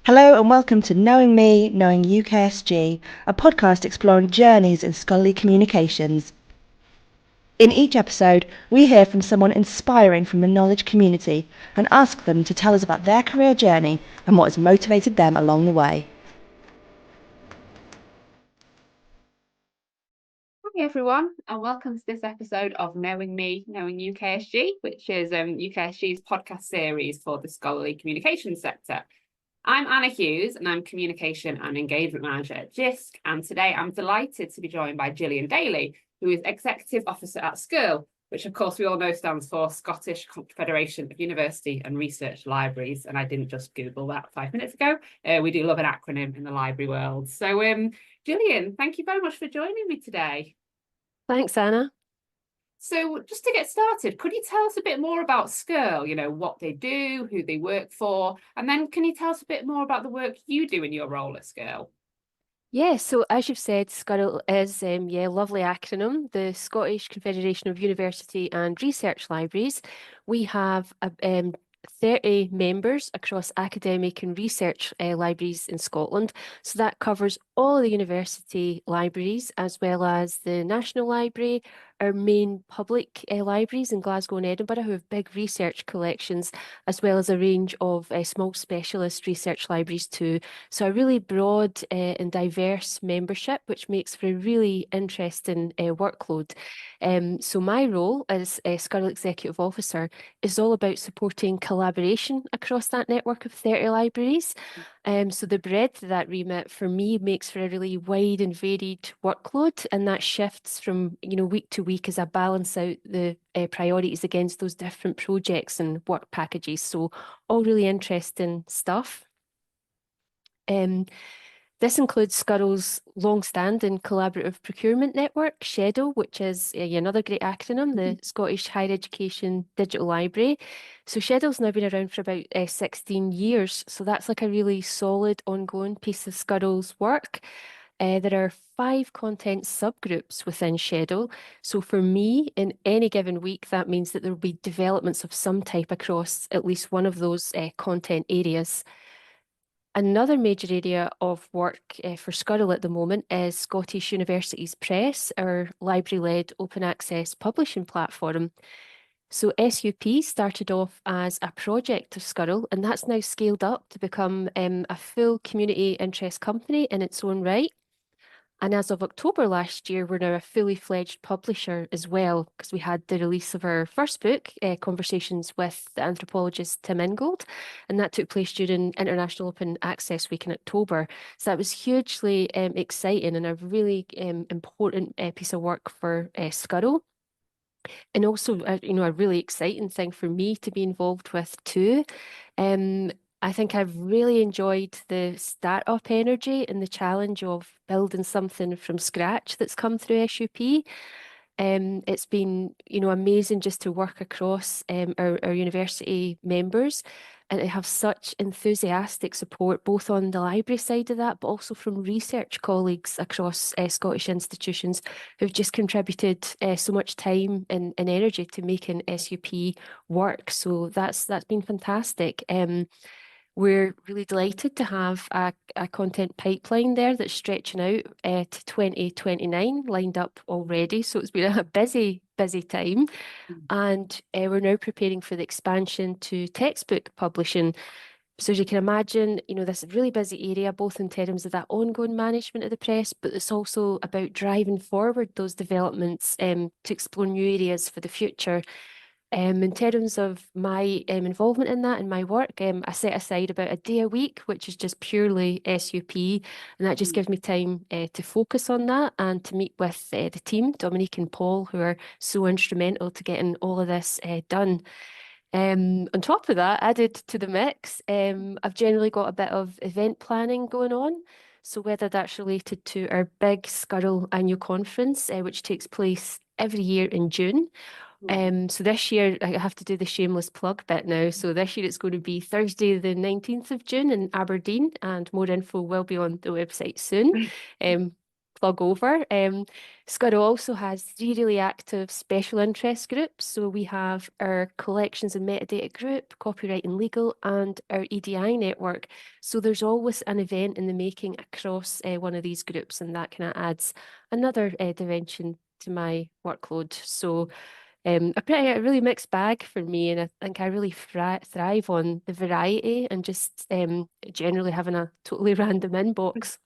Hello and welcome to Knowing Me, Knowing UKSG, a podcast exploring journeys in scholarly communications. In each episode, we hear from someone inspiring from the knowledge community and ask them to tell us about their career journey and what has motivated them along the way. Hi everyone, and welcome to this episode of Knowing Me, Knowing UKSG, which is UKSG's podcast series for the scholarly communications sector. I'm Anna Hughes, and I'm Communication and Engagement Manager at GISC, and today I'm delighted to be joined by Gillian Daly, who is Executive Officer at SCURL, which of course we all know stands for Scottish Confederation of University and Research Libraries, and I didn't just Google that 5 minutes ago. We do love an acronym in the library world. So Gillian, thank you very much for joining me today. Thanks, Anna. So just to get started, could you tell us a bit more about SCURL, what they do, who they work for, and then can you tell us a bit more about the work you do in your role at SCURL? Yeah, so as you've said, SCURL is a lovely acronym, the Scottish Confederation of University and Research Libraries. We have 30 members across academic and research libraries in Scotland. So that covers all the university libraries as well as the National Library, our main public libraries in Glasgow and Edinburgh, who have big research collections, as well as a range of small specialist research libraries too. So a really broad and diverse membership, which makes for a really interesting workload. So my role as a SCURL Executive Officer is all about supporting collaboration across that network of 30 libraries. So the breadth of that remit for me makes for a really wide and varied workload, and that shifts from week to week as I balance out the priorities against those different projects and work packages. So all really interesting stuff. This includes SCURL's long-standing collaborative procurement network, SCHEDL, which is another great acronym, the Scottish Higher Education Digital Library. So SCHEDL's now been around for about 16 years, so that's like a really solid ongoing piece of SCURL's work. There are 5 content subgroups within SCHEDL. So for me, in any given week, that means that there will be developments of some type across at least one of those content areas. Another major area of work for SCURL at the moment is Scottish Universities Press, our library-led open access publishing platform. So SUP started off as a project of SCURL, and that's now scaled up to become a full community interest company in its own right. And as of October last year, we're now a fully fledged publisher as well, because we had the release of our first book, Conversations with the anthropologist Tim Ingold, and that took place during International Open Access Week in October. So that was hugely exciting and a really important piece of work for SCURL. And also, a really exciting thing for me to be involved with too. I think I've really enjoyed the startup energy and the challenge of building something from scratch that's come through SUP. It's been, amazing just to work across our university members and to have such enthusiastic support, both on the library side of that, but also from research colleagues across Scottish institutions who've just contributed so much time and energy to making SUP work. So that's been fantastic. We're really delighted to have a content pipeline there that's stretching out to 2029 lined up already. So it's been a busy time. And we're now preparing for the expansion to textbook publishing. So as you can imagine, this is a really busy area, both in terms of that ongoing management of the press, but it's also about driving forward those developments to explore new areas for the future. In terms of my involvement in that and my work, I set aside about a day a week, which is just purely SUP, and that just gives me time to focus on that and to meet with the team, Dominique and Paul, who are so instrumental to getting all of this done. On top of that, added to the mix, I've generally got a bit of event planning going on. So whether that's related to our big SCURL annual conference, which takes place every year in June. So this year I have to do the shameless plug bit now. So this year it's going to be Thursday, the 19th of June in Aberdeen, and more info will be on the website soon. plug over. SCURL also has 3 really active special interest groups. So we have our collections and metadata group, copyright and legal, and our EDI network. So there's always an event in the making across one of these groups, and that kind of adds another dimension to my workload. So a really mixed bag for me, and I think I really thrive on the variety and just generally having a totally random inbox.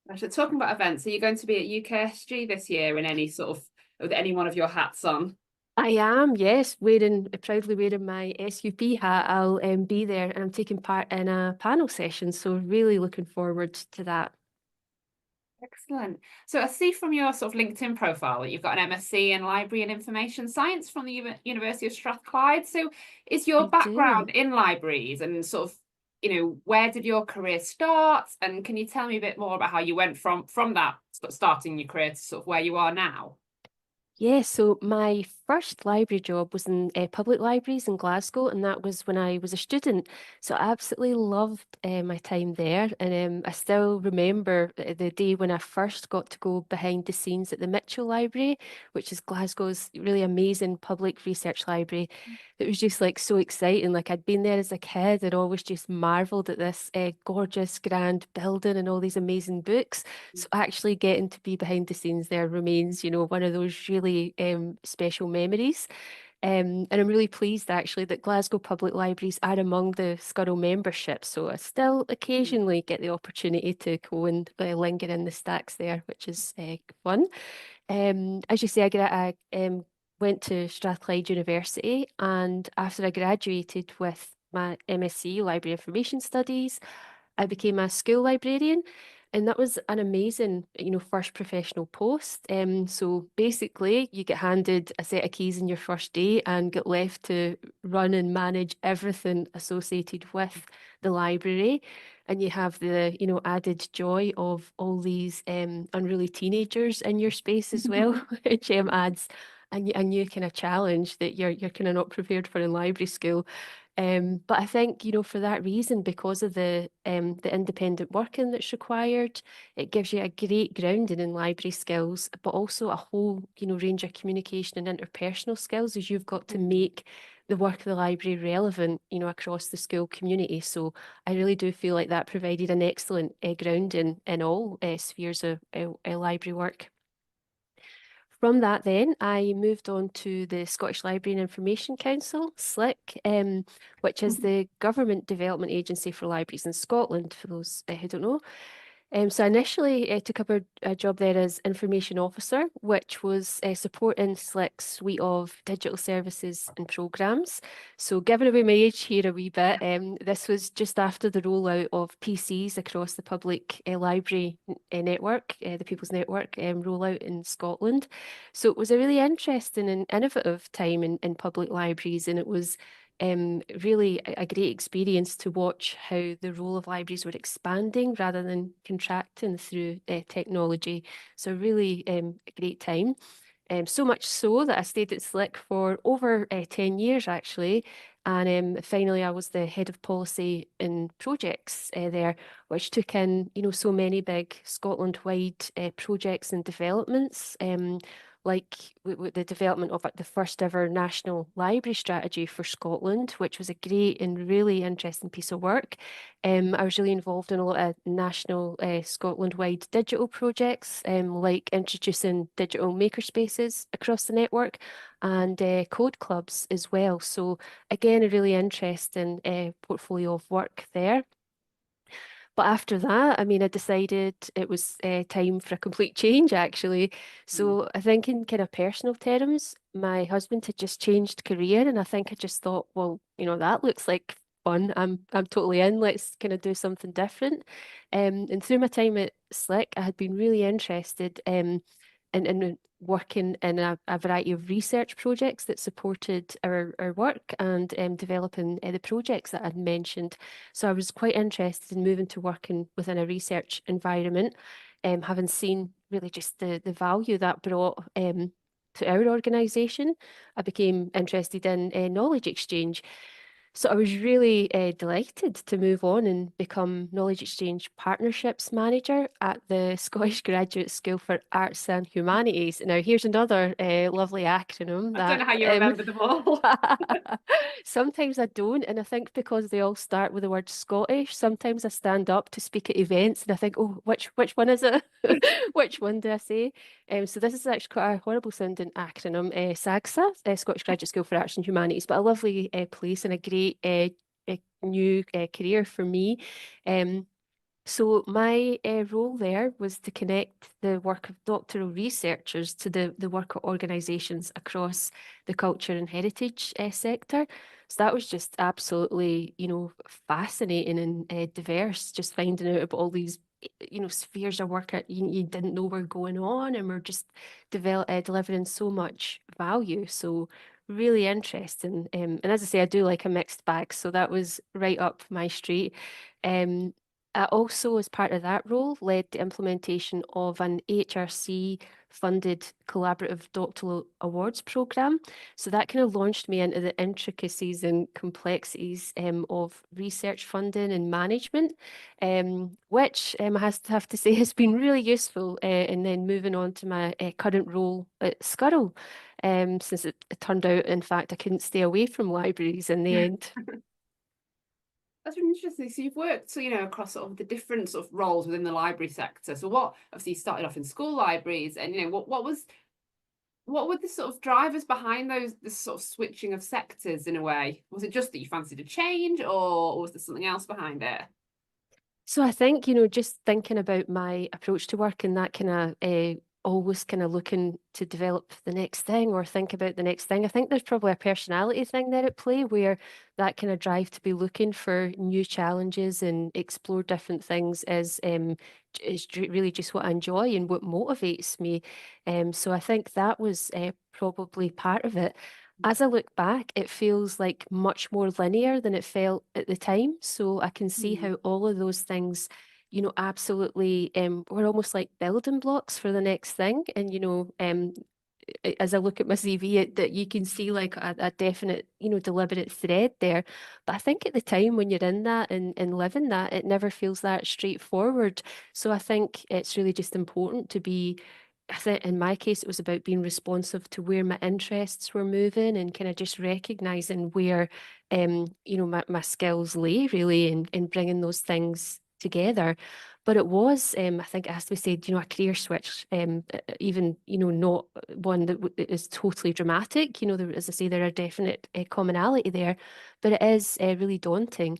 Actually, talking about events, are you going to be at UKSG this year in any sort of, with any one of your hats on? I am, yes, proudly wearing my SUP hat. I'll be there, and I'm taking part in a panel session, so really looking forward to that. Excellent. So I see from your sort of LinkedIn profile that you've got an MSc in Library and Information Science from the University of Strathclyde. So is your background in libraries, and sort of, where did your career start? And can you tell me a bit more about how you went from that starting your career to sort of where you are now? Yeah, so my first library job was in public libraries in Glasgow, and that was when I was a student. So I absolutely loved my time there. And I still remember the day when I first got to go behind the scenes at the Mitchell Library, which is Glasgow's really amazing public research library. It was just like so exciting. Like I'd been there as a kid and always just marveled at this gorgeous, grand building and all these amazing books. So actually getting to be behind the scenes there remains, one of those really special memories. And I'm really pleased actually that Glasgow Public Libraries are among the SCURL membership. So I still occasionally get the opportunity to go and linger in the stacks there, which is fun. As you say, I went to Strathclyde University, and after I graduated with my MSc Library Information Studies, I became a school librarian, and that was an amazing, first professional post. So basically, you get handed a set of keys in your first day and get left to run and manage everything associated with the library. And you have the, added joy of all these unruly teenagers in your space as well, which adds a new kind of challenge that you're kind of not prepared for in library school. But I think, for that reason, because of the independent working that's required, it gives you a great grounding in library skills, but also a whole, range of communication and interpersonal skills as you've got to make the work of the library relevant, across the school community. So I really do feel like that provided an excellent grounding in all spheres of library work. From that, then, I moved on to the Scottish Library and Information Council, SLIC, which is the government development agency for libraries in Scotland, for those who don't know. So I initially took up a job there as information officer, which was supporting SLIC's suite of digital services and programmes. So giving away my age here a wee bit, this was just after the rollout of PCs across the public library network, the People's Network rollout in Scotland. So it was a really interesting and innovative time in public libraries, and it was really a great experience to watch how the role of libraries were expanding rather than contracting through technology. So really a great time. So much so that I stayed at SLIC for over 10 years actually. And finally, I was the head of policy and projects there, which took in, so many big Scotland-wide projects and developments. Like with the development of the first ever national library strategy for Scotland, which was a great and really interesting piece of work. I was really involved in a lot of national Scotland-wide digital projects, like introducing digital makerspaces across the network and code clubs as well. So again, a really interesting portfolio of work there. But after that, I mean, I decided it was time for a complete change, actually. So I think in kind of personal terms, my husband had just changed career, and I think I just thought, well, that looks like fun. I'm totally in. Let's kind of do something different. And through my time at SLIC, I had been really interested in working in a variety of research projects that supported our work and developing the projects that I'd mentioned. So I was quite interested in moving to working within a research environment, having seen really just the value that brought to our organisation. I became interested in knowledge exchange. So I was really delighted to move on and become Knowledge Exchange Partnerships Manager at the Scottish Graduate School for Arts and Humanities. Now, here's another lovely acronym I don't know that how you remember them all. sometimes I don't, and I think because they all start with the word Scottish, sometimes I stand up to speak at events and I think, oh, which one is it? Which one do I say? So this is actually quite a horrible sounding acronym, SAGSA, Scottish Graduate School for Arts and Humanities, but a lovely place and a great new career for me. Um, so my role there was to connect the work of doctoral researchers to the work of organisations across the culture and heritage sector. So that was just absolutely, fascinating and diverse, just finding out about all these, spheres of work that you didn't know were going on, and we're just delivering so much value. So really interesting. And as I say, I do like a mixed bag, so that was right up my street. Um, I also, as part of that role, led the implementation of an HRC funded collaborative doctoral awards programme. So that kind of launched me into the intricacies and complexities of research funding and management, which I have to say has been really useful. And then moving on to my current role at SCURL, since it turned out, in fact, I couldn't stay away from libraries in the end. That's really interesting. So you've worked, across sort of the different sort of roles within the library sector. So obviously you started off in school libraries, and what were the sort of drivers behind this sort of switching of sectors in a way? Was it just that you fancied a change, or was there something else behind it? So I think, just thinking about my approach to work and that kind of always kind of looking to develop the next thing or think about the next thing. I think there's probably a personality thing there at play where that kind of drive to be looking for new challenges and explore different things is really just what I enjoy and what motivates me. So I think that was probably part of it. As I look back, it feels like much more linear than it felt at the time. So I can see how all of those things, absolutely were almost like building blocks for the next thing. And, as I look at my CV, that you can see like a definite, deliberate thread there. But I think at the time when you're in that and living that, it never feels that straightforward. So I think it's really just important to be. I think in my case, it was about being responsive to where my interests were moving and kind of just recognizing where, my skills lay really in bringing those things together. But it was, I think, as we said, a career switch, even, not one that is totally dramatic. As I say, there are definite commonality there, but it is really daunting.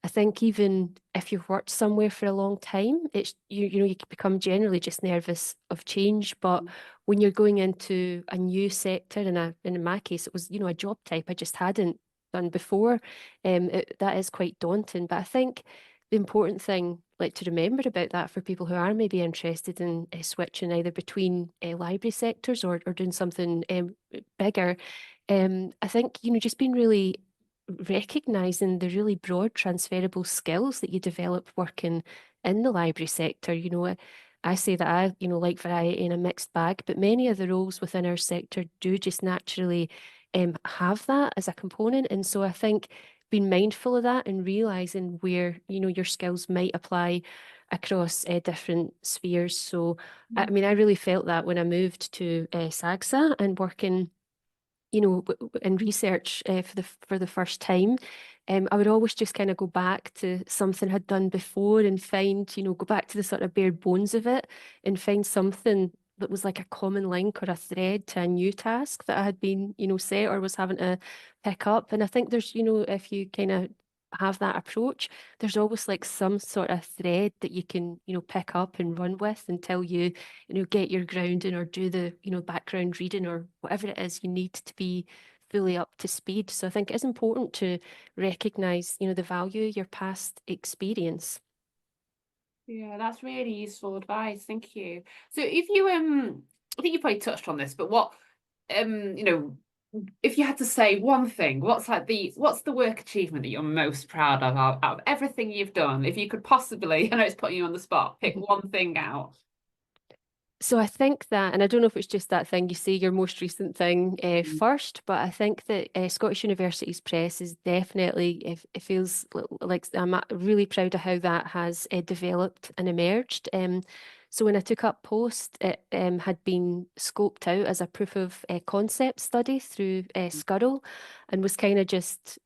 I think even if you've worked somewhere for a long time, it's you can become generally just nervous of change. But when you're going into a new sector, and in my case, it was a job type I just hadn't done before, that is quite daunting. But I think the important thing, like to remember about that for people who are maybe interested in switching either between library sectors or doing something bigger, I think just being really recognizing the really broad transferable skills that you develop working in the library sector. I say that I, like variety in a mixed bag, but many of the roles within our sector do just naturally have that as a component. And so I think being mindful of that and realizing where, your skills might apply across different spheres. So, I mean, I really felt that when I moved to SAGSA and working in research for the first time, I would always just kind of go back to something I'd done before and find, go back to the sort of bare bones of it and find something that was like a common link or a thread to a new task that I had been, set or was having to pick up. And I think there's, if you kind of have that approach, there's always like some sort of thread that you can, pick up and run with until you get your grounding or do the, background reading or whatever it is you need to be fully up to speed. So I think it's important to recognize, the value of your past experience. Yeah, that's really useful advice. Thank you. So if you I think you probably touched on this, but what if you had to say one thing, what's the work achievement that you're most proud of out of everything you've done? If you could possibly, I know it's putting you on the spot, pick one thing out. So I think that, and I don't know if it's just that thing you say your most recent thing first, but I think that Scottish Universities Press is definitely, it feels like I'm really proud of how that has developed and emerged. So when I took up post, it had been scoped out as a proof of concept study through SCURL, and was kind of just,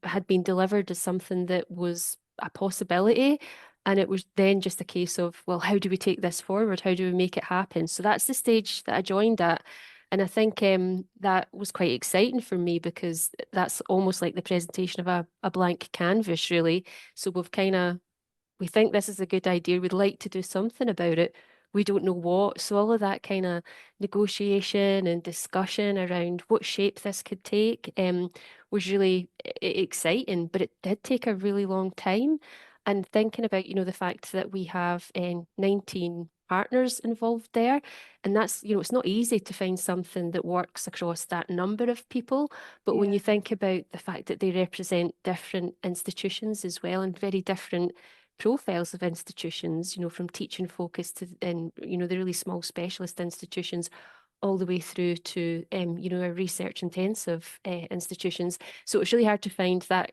had been delivered as something that was a possibility. And it was then just a case of, well, how do we take this forward? How do we make it happen? So that's the stage that I joined at. And I think that was quite exciting for me because that's almost like the presentation of a blank canvas, really. So we think this is a good idea. We'd like to do something about it. We don't know what. So all of that kind of negotiation and discussion around what shape this could take was really exciting, but it did take a really long time. And thinking about, the fact that we have 19 partners involved there, and that's, it's not easy to find something that works across that number of people. But when you think about the fact that they represent different institutions as well and very different profiles of institutions, from teaching focus to, and, the really small specialist institutions all the way through to, a research intensive institutions. So it's really hard to find that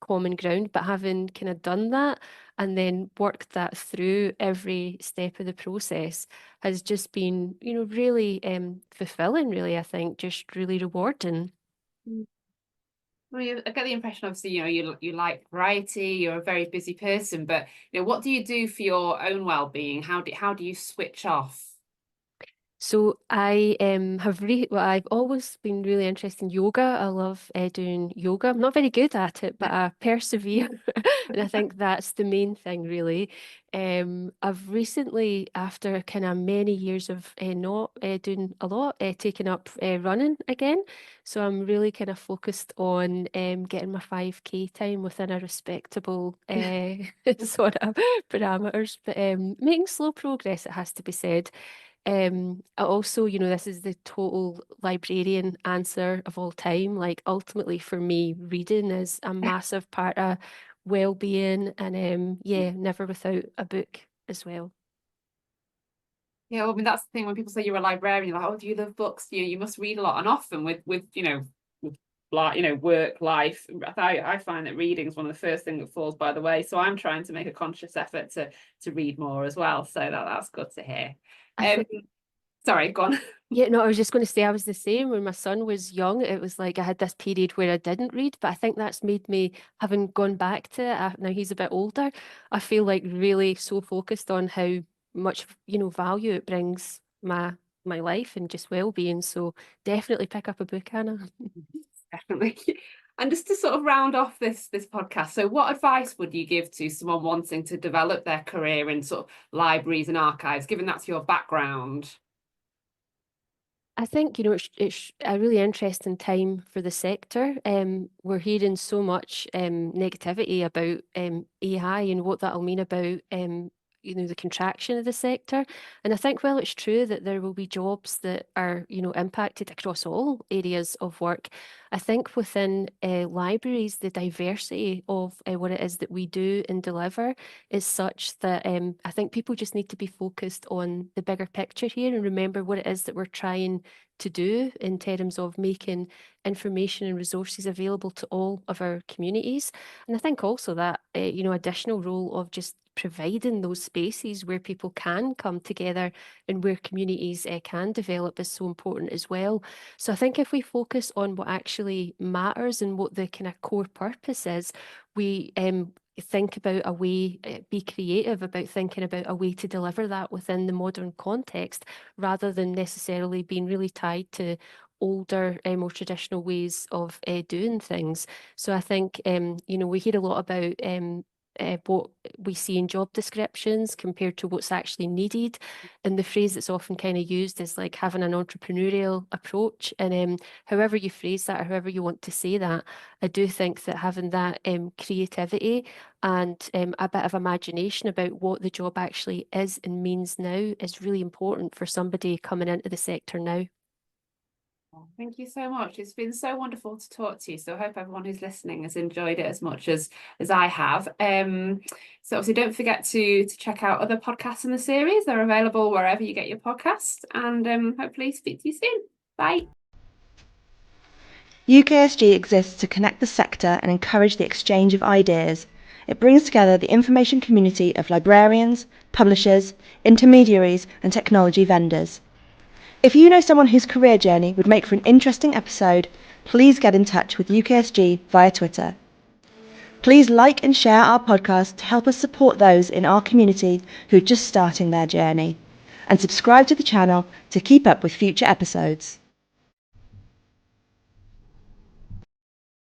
common ground, but having kind of done that and then worked that through every step of the process has just been, really fulfilling, really, I think, just really rewarding. I get the impression, obviously, you like variety, you're a very busy person, but what do you do for your own well-being? How do you switch off? So I I've always been really interested in yoga. I love doing yoga. I'm not very good at it, but I persevere, and I think that's the main thing, really. I've recently, after kind of many years of not doing a lot, taken up running again. So I'm really kind of focused on getting my 5K time within a respectable sort of parameters, but making slow progress, it has to be said. I also, this is the total librarian answer of all time. Like ultimately for me, reading is a massive part of well-being and yeah, never without a book as well. Yeah, well, I mean that's the thing when people say you're a librarian, you're like, oh, do you love books? You must read a lot, and often with like work life, I find that reading is one of the first things that falls by the way. So I'm trying to make a conscious effort to read more as well. So that's good to hear. I think Sorry, go on. Yeah, no, I was just going to say I was the same when my son was young. It was like I had this period where I didn't read, but I think that's made me, having gone back to it, now he's a bit older, I feel like really so focused on how much, value it brings my life and just well-being. So definitely pick up a book, Anna. Definitely. And just to sort of round off this podcast, so what advice would you give to someone wanting to develop their career in sort of libraries and archives, given that's your background? I think, it's a really interesting time for the sector. We're hearing so much negativity about AI and what that'll mean about the contraction of the sector. And I think, well, it's true that there will be jobs that are, impacted across all areas of work. I think within libraries, the diversity of what it is that we do and deliver is such that I think people just need to be focused on the bigger picture here and remember what it is that we're trying to do in terms of making information and resources available to all of our communities. And I think also that, additional role of just providing those spaces where people can come together and where communities can develop is so important as well. So I think if we focus on what actually matters and what the kind of core purpose is, we think about a way, be creative about thinking about a way to deliver that within the modern context, rather than necessarily being really tied to older, more traditional ways of doing things. So I think, we hear a lot about what we see in job descriptions compared to what's actually needed. And the phrase that's often kind of used is like having an entrepreneurial approach. And however you phrase that or however you want to say that, I do think that having that creativity and a bit of imagination about what the job actually is and means now is really important for somebody coming into the sector now. Thank you so much. It's been so wonderful to talk to you. So I hope everyone who's listening has enjoyed it as much as I have. So obviously don't forget to check out other podcasts in the series. They're available wherever you get your podcasts, and hopefully speak to you soon. Bye. UKSG exists to connect the sector and encourage the exchange of ideas. It brings together the information community of librarians, publishers, intermediaries and technology vendors. If you know someone whose career journey would make for an interesting episode, please get in touch with UKSG via Twitter. Please like and share our podcast to help us support those in our community who are just starting their journey. And subscribe to the channel to keep up with future episodes.